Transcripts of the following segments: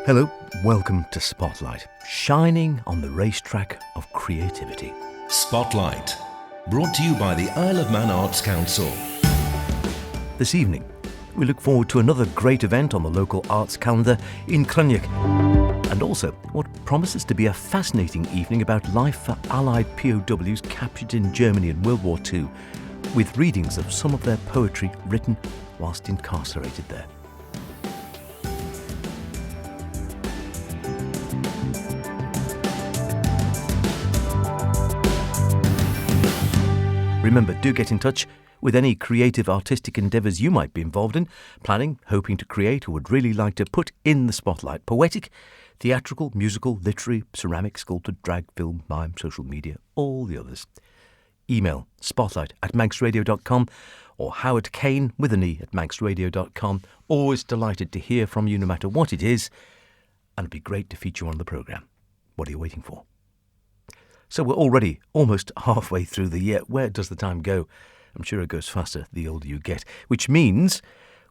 Hello, welcome to Spotlight, shining on the racetrack of creativity. Spotlight, brought to you by the Isle of Man Arts Council. This evening, we look forward to another great event on the local arts calendar in Chrunniaght, and also what promises to be a fascinating evening about life for Allied POWs captured in Germany in World War II, with readings of some of their poetry written whilst incarcerated there. Remember, do get in touch with any creative artistic endeavours you might be involved in, planning, hoping to create, or would really like to put in the spotlight. Poetic, theatrical, musical, literary, ceramic, sculpted, drag, film, mime, social media, all the others. Email spotlight@manxradio.com or Howard Kane with an E at manxradio.com. Always delighted to hear from you no matter what it is, and it'd be great to feature you on the programme. What are you waiting for? So we're already almost halfway through the year. Where does the time go? I'm sure it goes faster the older you get, which means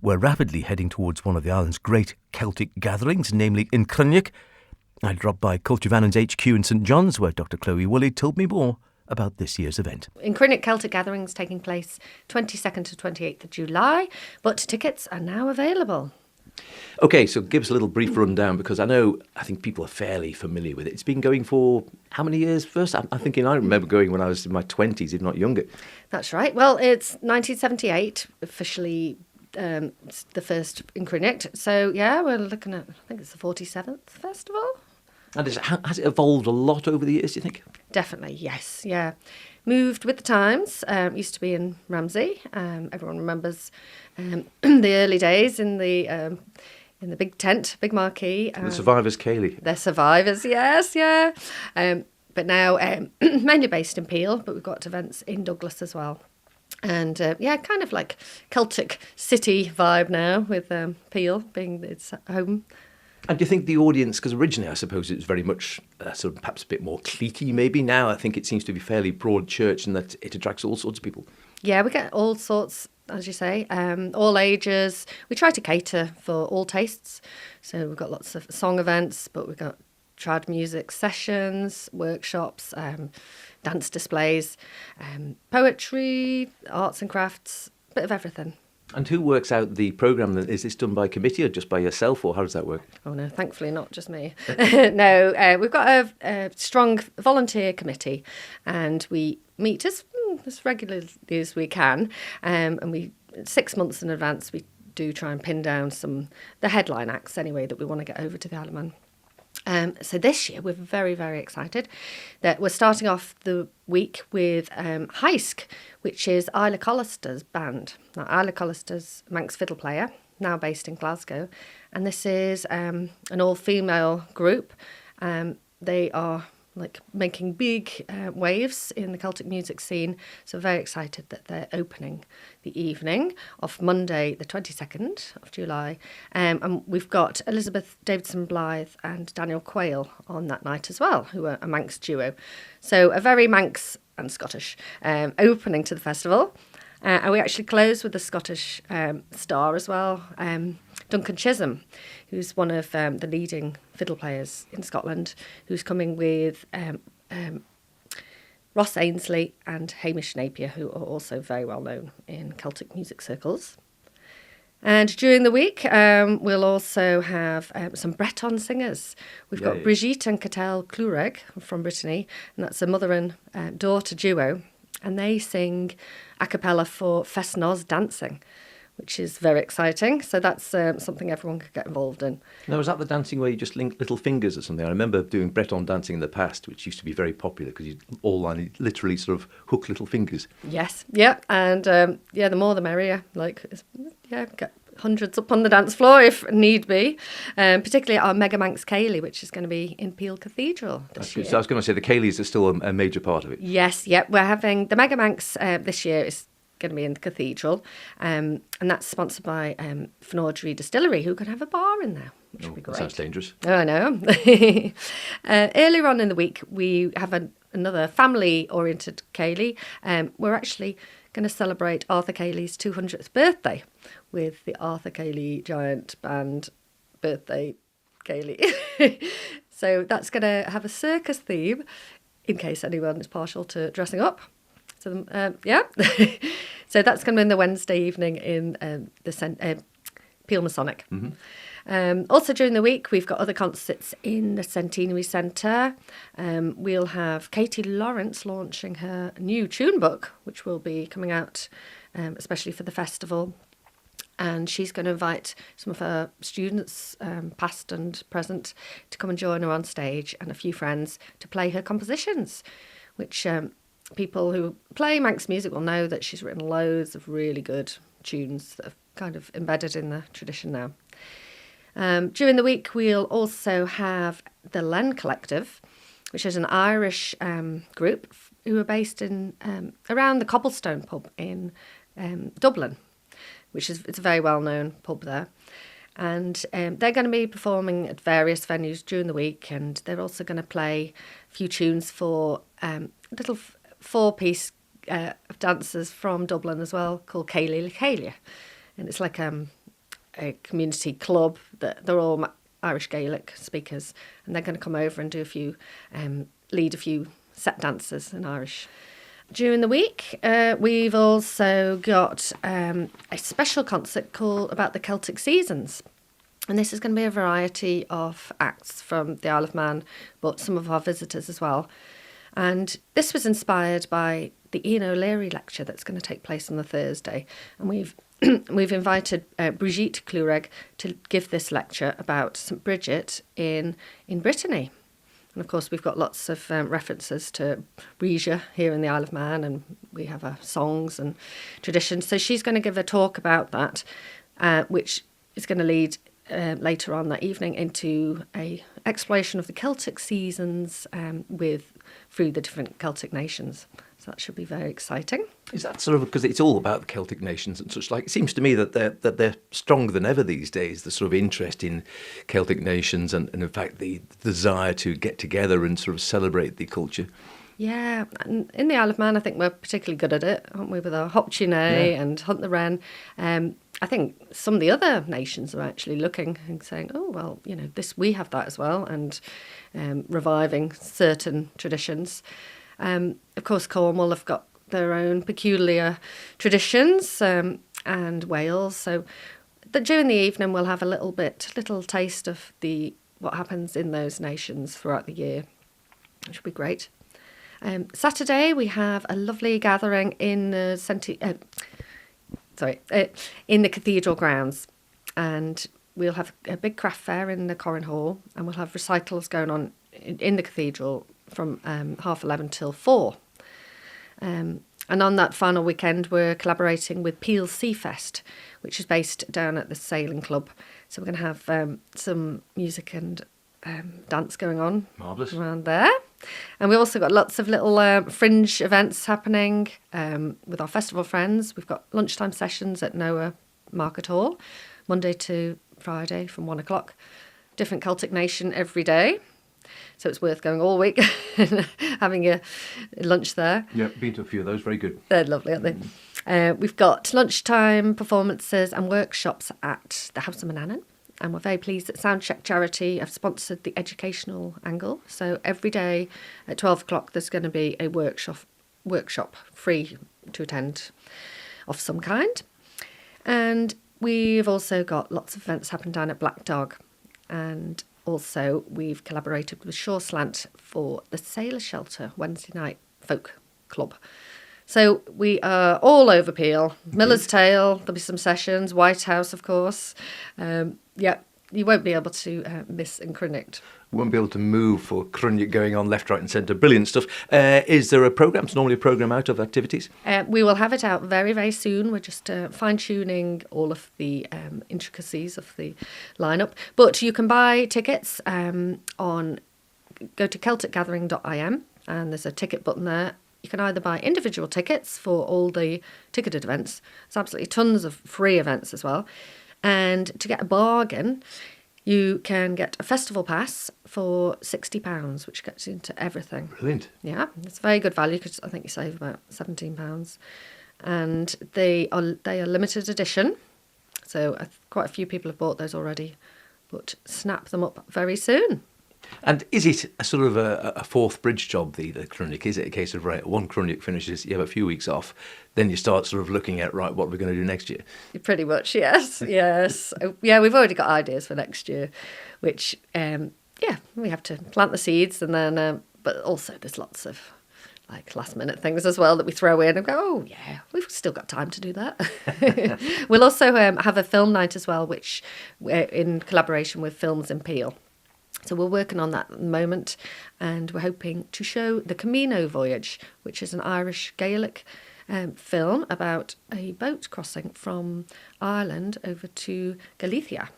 we're rapidly heading towards one of the island's great Celtic gatherings, namely Yn Chrunniaght. I dropped by Culture Vannon's HQ in St John's, where Dr Chloe Woolley told me more about this year's event. Yn Chrunniaght Celtic Gatherings taking place 22nd to 28th of July, but tickets are now available. OK, so give us a little brief rundown, because I think people are fairly familiar with it. It's been going for how many years first? I'm thinking I remember going when I was in my 20s, if not younger. That's right. Well, it's 1978, officially the first Yn Chrunniaght. So, yeah, we're looking at, I think it's the 47th festival. And has it evolved a lot over the years, do you think? Definitely, yes, yeah. Moved with the times. Used to be in Ramsey. Everyone remembers the early days in the big tent, big marquee. The Survivors Ceilidh. The Survivors, yes, yeah. But now mainly based in Peel, but we've got events in Douglas as well. And kind of like Celtic city vibe now with Peel being its home. And do you think the audience, because originally I suppose it was very much sort of perhaps a bit more cliquey maybe, now I think it seems to be fairly broad church and that it attracts all sorts of people. Yeah, we get all sorts, as you say, all ages. We try to cater for all tastes. So we've got lots of song events, but we've got trad music sessions, workshops, dance displays, poetry, arts and crafts, a bit of everything. And who works out the programme? Is this done by committee or just by yourself, or how does that work? Oh, no, thankfully not just me. No, we've got a strong volunteer committee, and we meet as regularly as we can. And 6 months in advance, we do try and pin down the headline acts anyway that we want to get over to the Isle of Man. So this year we're very, very excited that we're starting off the week with Heisk, which is Isla Collister's band. Now, Isla Collister's Manx fiddle player, now based in Glasgow, and this is an all-female group. They are like making big waves in the Celtic music scene, so very excited that they're opening the evening of Monday the 22nd of July, and we've got Elizabeth Davidson Blythe and Daniel Quayle on that night as well, who are a Manx duo, so a very Manx and Scottish opening to the festival. And we actually close with a Scottish star as well, Duncan Chisholm, who's one of the leading fiddle players in Scotland, who's coming with Ross Ainsley and Hamish Napier, who are also very well known in Celtic music circles. And during the week, we'll also have some Breton singers. We've got Brigitte and Catel Clwreg from Brittany, and that's a mother and daughter duo. And they sing a cappella for Festnoz dancing, which is very exciting. So that's something everyone could get involved in. Now, is that the dancing where you just link little fingers or something? I remember doing Breton dancing in the past, which used to be very popular because you literally sort of hook little fingers. Yes, yeah, and the more the merrier. Get hundreds up on the dance floor if need be, particularly at our Mega Manx Ceilidh, which is going to be in Peel Cathedral this year. So I was going to say the Ceilidhs are still a major part of it. Yes, yeah, we're having the Mega Manx this year is going to be in the cathedral, and that's sponsored by Fnaudry Distillery, who can have a bar in there, which would be great. That sounds dangerous. Oh, I know. Earlier on in the week, we have another family-oriented Ceilidh. We're actually going to celebrate Arthur Cayley's 200th birthday with the Arthur Cayley Giant Band birthday gaily. So that's going to have a circus theme, in case anyone is partial to dressing up. So, yeah. So that's going to be on the Wednesday evening in the Peel Masonic. Also during the week, we've got other concerts in the Centenary Centre. We'll have Katie Lawrence launching her new tune book, which will be coming out especially for the festival. And she's going to invite some of her students, past and present, to come and join her on stage, and a few friends to play her compositions, which people who play Manx music will know that she's written loads of really good tunes that are kind of embedded in the tradition now. During the week, we'll also have the Len Collective, which is an Irish group who are based in around the Cobblestone pub in Dublin, it's a very well-known pub there. And they're going to be performing at various venues during the week, and they're also going to play a few tunes for a little four-piece of dancers from Dublin as well, called Céile Céile. And it's like a community club that they're all Irish Gaelic speakers, and they're going to come over and do lead a few set dances in Irish. During the week, we've also got a special concert about the Celtic seasons. And this is going to be a variety of acts from the Isle of Man, but some of our visitors as well. And this was inspired by the Ian O'Leary lecture that's going to take place on the Thursday. And we've invited Brigitte Clureg to give this lecture about St Bridget in Brittany. And of course, we've got lots of references to Bríse here in the Isle of Man, and we have our songs and traditions. So she's going to give a talk about that, which is going to lead later on that evening into a exploration of the Celtic seasons through the different Celtic nations. So that should be very exciting. Is that sort of because it's all about the Celtic nations and such like? It seems to me that they're stronger than ever these days. The sort of interest in Celtic nations and in fact the desire to get together and sort of celebrate the culture. Yeah, and in the Isle of Man, I think we're particularly good at it, aren't we? With our Hop Tuné and Hunt the Wren. I think some of the other nations are actually looking and saying, "Oh well, we have that as well," and reviving certain traditions. Of course, Cornwall have got their own peculiar traditions, and Wales. So during the evening, we'll have a little taste of what happens in those nations throughout the year, which will be great. Saturday, we have a lovely gathering in the cathedral grounds, and we'll have a big craft fair in the Corrin Hall, and we'll have recitals going on in the cathedral from 11:30 till 4. And on that final weekend, we're collaborating with Peel Sea Fest, which is based down at the Sailing Club. So we're going to have some music and dance going on. Marvellous. Around there. And we've also got lots of little fringe events happening with our festival friends. We've got lunchtime sessions at Noah Market Hall, Monday to Friday from 1 o'clock. Different Celtic nation every day. So it's worth going all week and having a lunch there. Yeah, been to a few of those. Very good. They're lovely, aren't they? We've got lunchtime performances and workshops at the House of Manannan. And we're very pleased that Soundcheck Charity have sponsored the educational angle. So every day at 12 o'clock, there's going to be a workshop free to attend of some kind. And we've also got lots of events happening down at Black Dog. And also we've collaborated with Shore Slant for the Sailor Shelter Wednesday night folk club. So we are all over Peel. Miller's Tale, there'll be some sessions. White House, of course. You won't be able to miss Yn Chrunniaght. Won't be able to move for Chrunniaght going on left, right and centre. Brilliant stuff. Is there a programme? It's normally a programme out of activities? We will have it out very, very soon. We're just fine-tuning all of the intricacies of the lineup. But you can buy tickets go to celticgathering.im, and there's a ticket button there. You can either buy individual tickets for all the ticketed events. There's absolutely tons of free events as well. And to get a bargain, you can get a festival pass for £60, which gets you into everything. Brilliant. Yeah, it's very good value because I think you save about £17. And they are limited edition. So quite a few people have bought those already. but snap them up very soon. And is it a sort of a fourth bridge job, the Chrunniaght? Is it a case of, right, one Chrunniaght finishes, you have a few weeks off, then you start sort of looking at, right, what we're going to do next year? Pretty much, yes, yes. Yeah, we've already got ideas for next year, which, we have to plant the seeds, and then, but also there's lots of like last minute things as well that we throw in and go, oh yeah, we've still got time to do that. We'll also have a film night as well, which we're in collaboration with Films in Peel. So we're working on that at the moment, and we're hoping to show The Camino Voyage, which is an Irish Gaelic film about a boat crossing from Ireland over to Galicia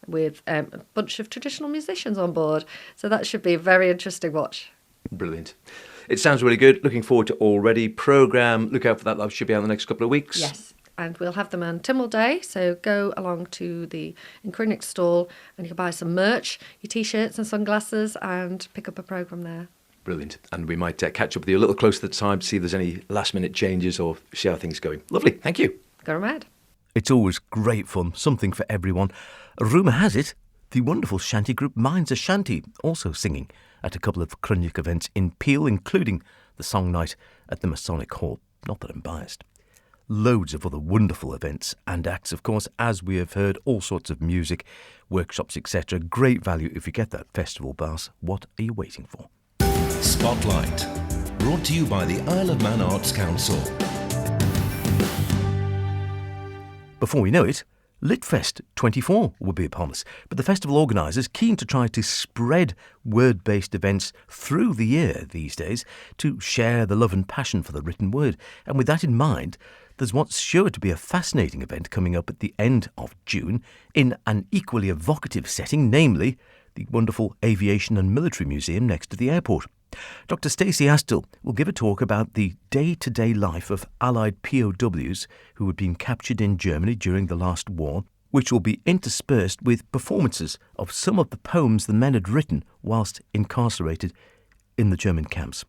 with a bunch of traditional musicians on board. So that should be a very interesting watch. Brilliant. It sounds really good. Looking forward to already. Programme, look out for that. That should be out in the next couple of weeks. Yes. And we'll have them on Tynwald Day, so go along to the Yn Chrunniaght stall and you can buy some merch, your T-shirts and sunglasses, and pick up a programme there. Brilliant. And we might catch up with you a little closer to the time to see if there's any last-minute changes or see how things are going. Lovely. Thank you. Go mad. It's always great fun, something for everyone. Rumour has it, the wonderful shanty group Minds a Shanty also singing at a couple of Chrunniaght events in Peel, including the song night at the Masonic Hall. Not that I'm biased. Loads of other wonderful events and acts, of course, as we have heard, all sorts of music, workshops, etc. Great value if you get that festival pass. What are you waiting for? Spotlight, brought to you by the Isle of Man Arts Council. Before we know it, Litfest 24 will be upon us, but the festival organisers keen to try to spread word-based events through the year these days to share the love and passion for the written word. And with that in mind, there's what's sure to be a fascinating event coming up at the end of June in an equally evocative setting, namely the wonderful Aviation and Military Museum next to the airport. Dr Stacey Astill will give a talk about the day-to-day life of Allied POWs who had been captured in Germany during the last war, which will be interspersed with performances of some of the poems the men had written whilst incarcerated in the German camps.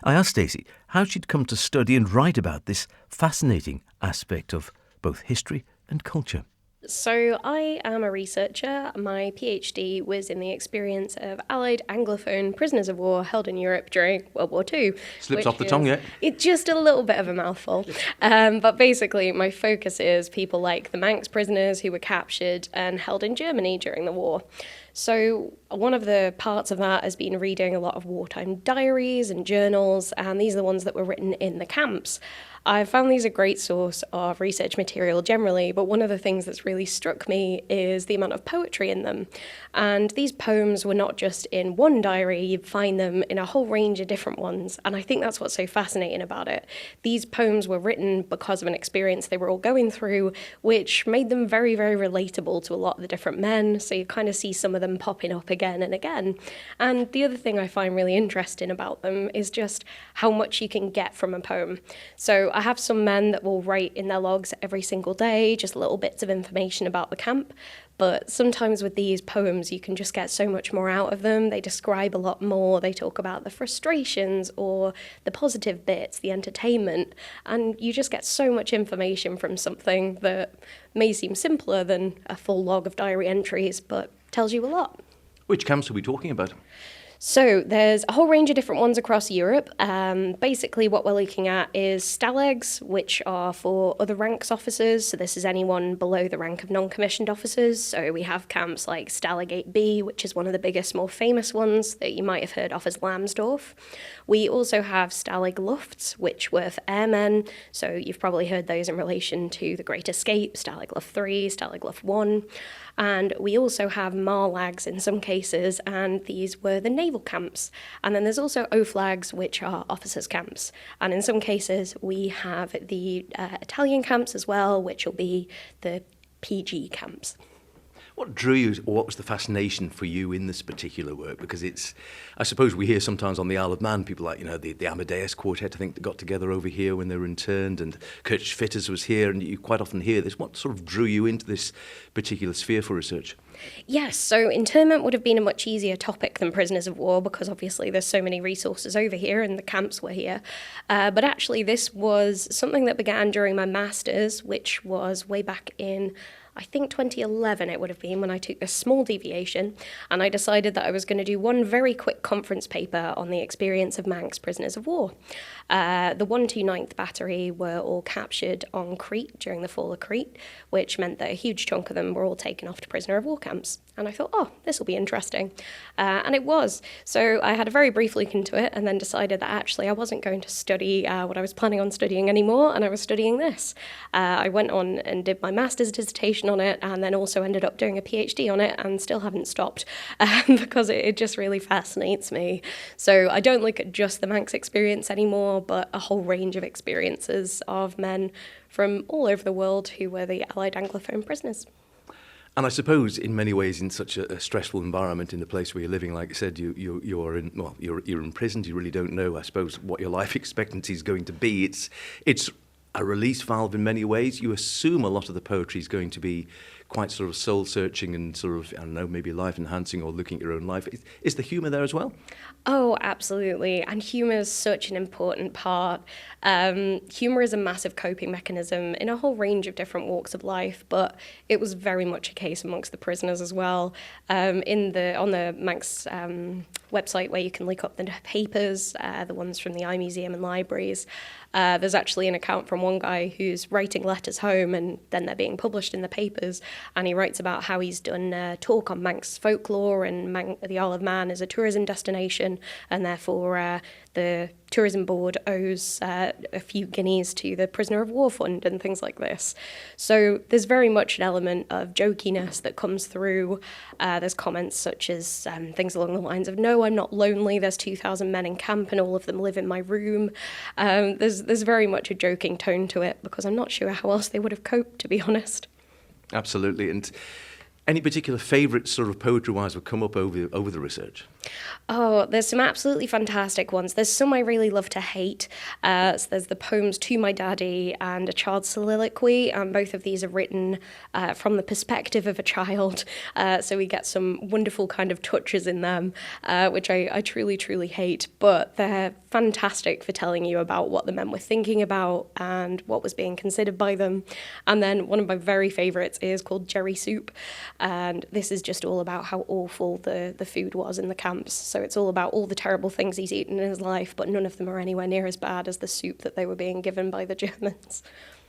I asked Stacey how she'd come to study and write about this fascinating aspect of both history and culture. So I am a researcher. My PhD was in the experience of Allied Anglophone prisoners of war held in Europe during World War II. Slips off the tongue, yeah? It's just a little bit of a mouthful. But basically, my focus is people like the Manx prisoners who were captured and held in Germany during the war. So one of the parts of that has been reading a lot of wartime diaries and journals, and these are the ones that were written in the camps. I found these a great source of research material generally, but one of the things that's really struck me is the amount of poetry in them. And these poems were not just in one diary, you'd find them in a whole range of different ones. And I think that's what's so fascinating about it. These poems were written because of an experience they were all going through, which made them very, very relatable to a lot of the different men. So you kind of see some of them popping up again and again. And the other thing I find really interesting about them is just how much you can get from a poem. So I have some men that will write in their logs every single day, just little bits of information about the camp. But sometimes with these poems, you can just get so much more out of them. They describe a lot more. They talk about the frustrations or the positive bits, the entertainment. And you just get so much information from something that may seem simpler than a full log of diary entries, but tells you a lot. Which camps are we talking about? So there's a whole range of different ones across Europe. Basically what we're looking at is stalags, which are for other ranks officers. So this is anyone below the rank of non-commissioned officers. So we have camps like Stalag 8B, which is one of the biggest, more famous ones that you might have heard of as Lambsdorff. We also have Stalag Lufts, which were for airmen. So you've probably heard those in relation to The Great Escape, Stalag Luft 3, Stalag Luft 1. And we also have Marlags in some cases, and these were the naval camps. And then there's also OFLAGs, which are officers' camps. And in some cases, we have the Italian camps as well, which will be the PG camps. What drew you, or what was the fascination for you in this particular work? Because it's, I suppose we hear sometimes on the Isle of Man, people like, the Amadeus Quartet, I think, that got together over here when they were interned, and Kurt Fitters was here, and you quite often hear this. What sort of drew you into this particular sphere for research? Yes, so internment would have been a much easier topic than prisoners of war because obviously there's so many resources over here and the camps were here. But actually this was something that began during my master's, which was way back in I think 2011 it would have been, when I took this small deviation, and I decided that I was going to do one very quick conference paper on the experience of Manx prisoners of war. The 129th Battery were all captured on Crete during the fall of Crete, which meant that a huge chunk of them were all taken off to prisoner of war camps. And I thought, oh, this will be interesting. And it was. So I had a very brief look into it and then decided that actually I wasn't going to study what I was planning on studying anymore, and I was studying this. I went on and did my master's dissertation on it, and then also ended up doing a PhD on it, and still haven't stopped because it just really fascinates me. So I don't look at just the Manx experience anymore, but a whole range of experiences of men from all over the world who were the Allied Anglophone prisoners. And I suppose, in many ways, in such a stressful environment, in the place where you're living, like I said, you're imprisoned. You really don't know, I suppose, what your life expectancy is going to be. It's a release valve in many ways. You assume a lot of the poetry is going to be quite sort of soul-searching and sort of, I don't know, maybe life-enhancing or looking at your own life. Is the humour there as well? Oh, absolutely. And humour is such an important part. Humour is a massive coping mechanism in a whole range of different walks of life, but it was very much a case amongst the prisoners as well. On the Manx website, where you can look up the papers, the ones from the Museum and libraries, there's actually an account from one guy who's writing letters home, and then they're being published in the papers, and he writes about how he's done a talk on Manx folklore, and the Isle of Man is a tourism destination, and therefore the tourism board owes a few guineas to the prisoner of war fund and things like this. So there's very much an element of jokiness that comes through. There's comments such as things along the lines of, no, I'm not lonely, there's 2,000 men in camp and all of them live in my room. There's very much a joking tone to it, because I'm not sure how else they would have coped, to be honest. Absolutely. And any particular favourites, sort of poetry-wise, would come up over the research? Oh, there's some absolutely fantastic ones. There's some I really love to hate. So there's the poems To My Daddy and A Child's Soliloquy, and both of these are written from the perspective of a child. So we get some wonderful kind of touches in them, which I truly, truly hate. But they're fantastic for telling you about what the men were thinking about and what was being considered by them. And then one of my very favourites is called Jerry Soup. And this is just all about how awful the food was in the camps. So it's all about all the terrible things he's eaten in his life, but none of them are anywhere near as bad as the soup that they were being given by the Germans.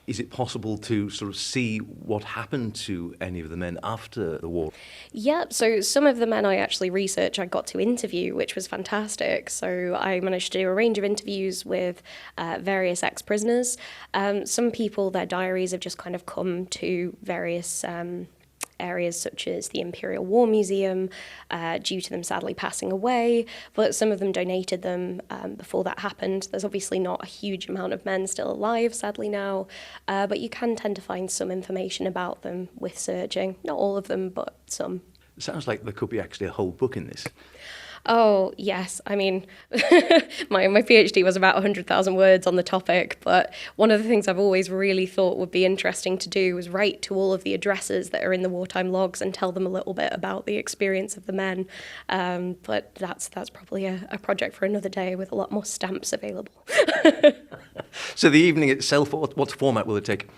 Is it possible to sort of see what happened to any of the men after the war? Yeah, so some of the men I actually researched, I got to interview, which was fantastic. So I managed to do a range of interviews with various ex-prisoners. Some people, their diaries have just kind of come to various areas such as the Imperial War Museum, due to them sadly passing away, but some of them donated them before that happened. There's obviously not a huge amount of men still alive, sadly now, but you can tend to find some information about them with searching. Not all of them, but some. It sounds like there could be actually a whole book in this. Oh, yes. I mean, my PhD was about 100,000 words on the topic, but one of the things I've always really thought would be interesting to do was write to all of the addresses that are in the wartime logs and tell them a little bit about the experience of the men. But that's probably a project for another day with a lot more stamps available. So the evening itself, what format will it take?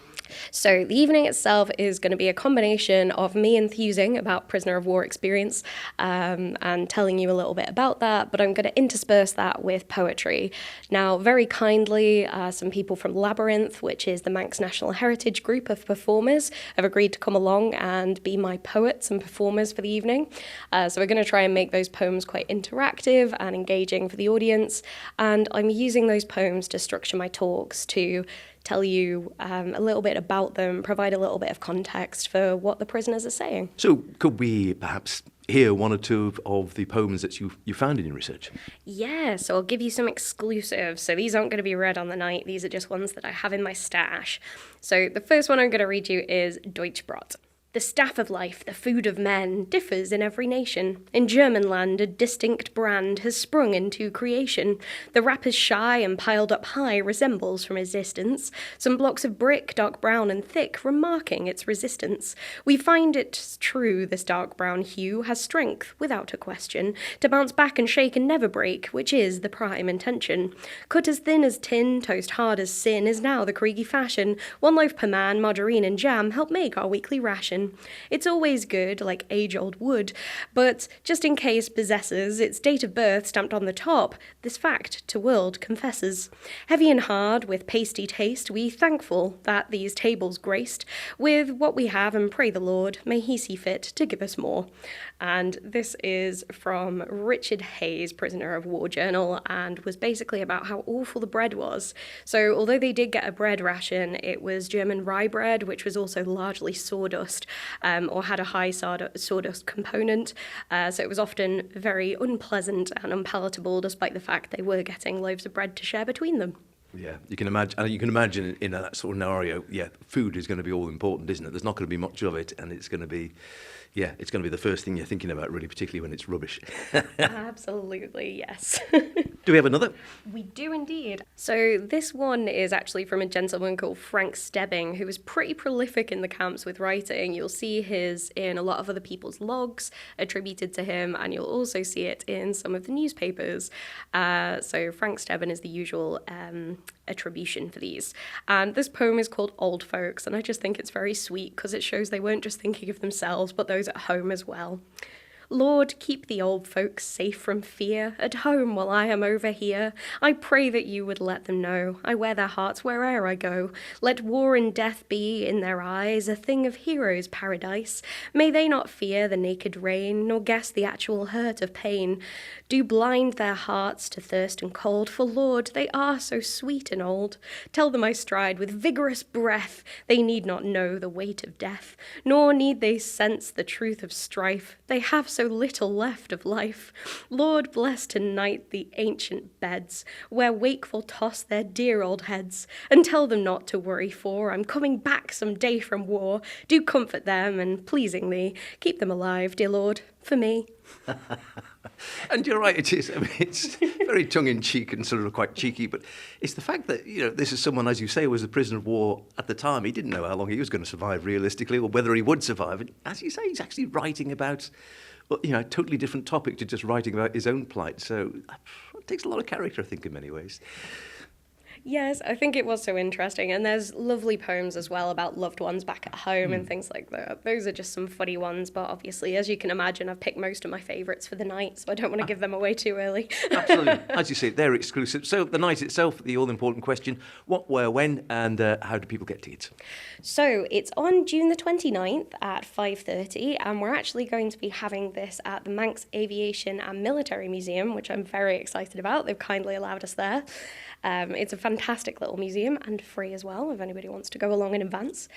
So the evening itself is going to be a combination of me enthusing about prisoner of war experience and telling you a little bit about that, but I'm going to intersperse that with poetry. Now, very kindly, some people from Labyrinth, which is the Manx National Heritage group of performers, have agreed to come along and be my poets and performers for the evening. So we're going to try and make those poems quite interactive and engaging for the audience, and I'm using those poems to structure my talks to tell you a little bit about them, provide a little bit of context for what the prisoners are saying. So could we perhaps hear one or two of the poems that you found in your research? Yeah, so I'll give you some exclusives. So these aren't going to be read on the night. These are just ones that I have in my stash. So the first one I'm going to read you is Deutschbrot. The staff of life, the food of men, differs in every nation. In German land, a distinct brand has sprung into creation. The wrapper's shy and piled up high resembles from his distance some blocks of brick, dark brown and thick, remarking its resistance. We find it true this dark brown hue has strength, without a question, to bounce back and shake and never break, which is the prime intention. Cut as thin as tin, toast hard as sin, is now the Kriegi fashion. One loaf per man, margarine and jam help make our weekly ration. It's always good, like age-old wood, but just in case possesses its date of birth stamped on the top, this fact to world confesses. Heavy and hard, with pasty taste, we thankful that these tables graced with what we have, and pray the Lord, may he see fit to give us more. And this is from Richard Hayes' Prisoner of War Journal, and was basically about how awful the bread was. So although they did get a bread ration, it was German rye bread, which was also largely sawdust, or had a high sawdust component. So it was often very unpleasant and unpalatable, despite the fact they were getting loaves of bread to share between them. Yeah, you can imagine in that sort of scenario, food is going to be all important, isn't it? There's not going to be much of it, and it's going to be the first thing you're thinking about, really, particularly when it's rubbish. Absolutely, yes. Do we have another? We do indeed. So this one is actually from a gentleman called Frank Stebbing, who was pretty prolific in the camps with writing. You'll see his in a lot of other people's logs attributed to him, and you'll also see it in some of the newspapers. So Frank Stebbing is the usual attribution for these. And this poem is called Old Folks, and I just think it's very sweet because it shows they weren't just thinking of themselves, but those at home as well. Lord, keep the old folks safe from fear, at home while I am over here. I pray that you would let them know I wear their hearts where'er I go. Let war and death be, in their eyes, a thing of heroes' paradise. May they not fear the naked rain, nor guess the actual hurt of pain. Do blind their hearts to thirst and cold, for Lord, they are so sweet and old. Tell them I stride with vigorous breath. They need not know the weight of death, nor need they sense the truth of strife. They have so little left of life. Lord, bless tonight the ancient beds, where wakeful toss their dear old heads, and tell them not to worry, for I'm coming back some day from war. Do comfort them, and pleasingly keep them alive, dear Lord, for me. And you're right, it is. I mean, it's very tongue-in-cheek and sort of quite cheeky, but it's the fact that, this is someone, as you say, who was a prisoner of war at the time. He didn't know how long he was going to survive realistically, or whether he would survive. And as you say, he's actually writing about, a totally different topic to just writing about his own plight. So it takes a lot of character, I think, in many ways. Yes, I think it was so interesting. And there's lovely poems as well about loved ones back at home and things like that. Those are just some funny ones. But obviously, as you can imagine, I've picked most of my favourites for the night, so I don't want to give them away too early. Absolutely. As you say, they're exclusive. So the night itself, the all-important question, what, where, when, and how do people get tickets? So it's on June the 29th at 5:30, and we're actually going to be having this at the Manx Aviation and Military Museum, which I'm very excited about. They've kindly allowed us there. It's a fantastic little museum and free as well if anybody wants to go along in advance.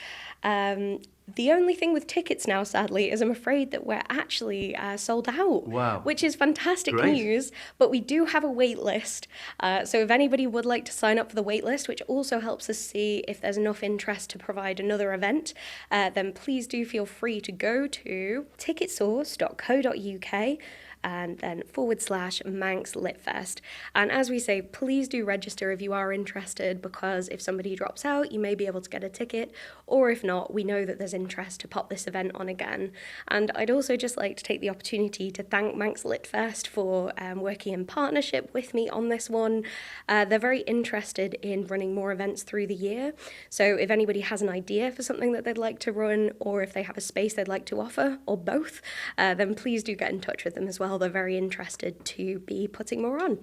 The only thing with tickets now, sadly, is I'm afraid that we're actually sold out. Wow. Which is fantastic Great. news, but we do have a wait list. So if anybody would like to sign up for the wait list, which also helps us see if there's enough interest to provide another event, then please do feel free to go to ticketsource.co.uk and then /Manx Litfest. And as we say, please do register if you are interested, because if somebody drops out, you may be able to get a ticket, or if not, we know that there's interest to pop this event on again. And I'd also just like to take the opportunity to thank Manx Litfest for working in partnership with me on this one. They're very interested in running more events through the year. So if anybody has an idea for something that they'd like to run, or if they have a space they'd like to offer, or both, then please do get in touch with them as well. They're very interested to be putting more on.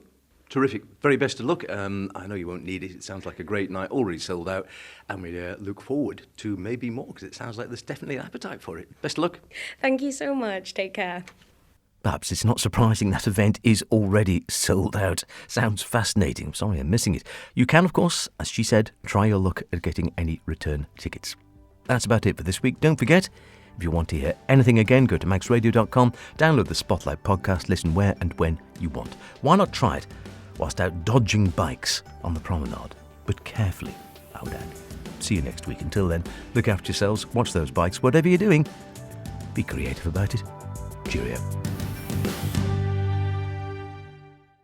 Terrific. Very best of luck. I know you won't need it. It sounds like a great night, already sold out, and we look forward to maybe more, because it sounds like there's definitely an appetite for it. Best of luck. Thank you so much. Take care. Perhaps it's not surprising that event is already sold out. Sounds fascinating. I'm sorry I'm missing it. You can, of course, as she said, try your luck at getting any return tickets. That's about it for this week. Don't forget, if you want to hear anything again, go to maxradio.com, download the Spotlight podcast, listen where and when you want. Why not try it whilst out dodging bikes on the promenade? But carefully, Howdan. See you next week. Until then, look after yourselves, watch those bikes, whatever you're doing, be creative about it. Cheerio.